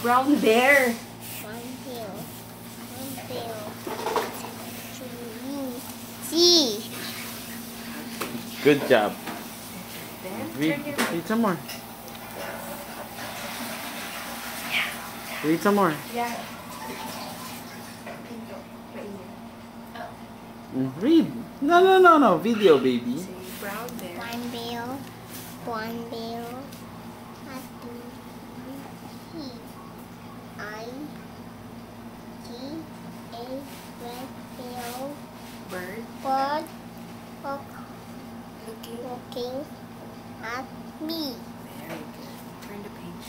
Brown bear. One bill. C. Good job. Then, Read some more. Read some more. Yeah. Read. No. Video, baby. Say brown bear. One bill. One bill. I G A red bill. Bird. Bird Looking. looking at me. Very good. Turn the page.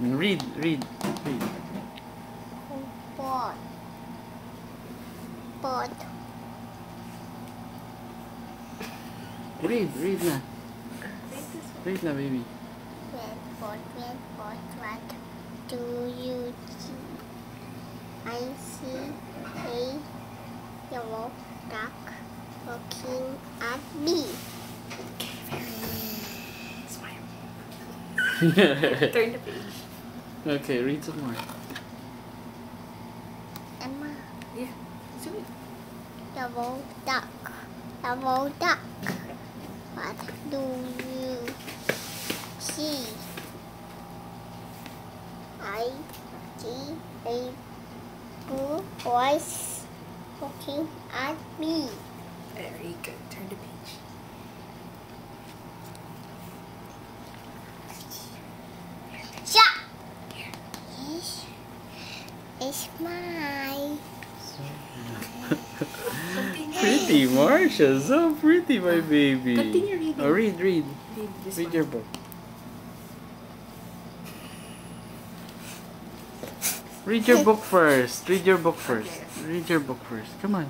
Read. Bird. Bird. Read na. Read na, baby. Red bird, what do you see? I see a yellow duck looking at me. Smile. Turn the page. Okay, read some more. Emma, Yeah. Do it. yellow duck. What do you see? I see a blue voice looking at me. Very good. Turn the page. Shut. It's mine. Pretty, Marsha. So pretty, my baby. Continue reading. Oh, read. Read this Read one. your book. Read your book first. Read your book first. Read your book first. Come on.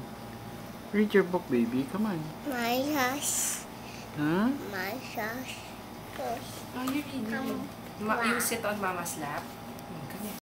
Read your book, baby. Come on. My gosh. Huh? My gosh. Oh, you read. You sit on Mama's lap.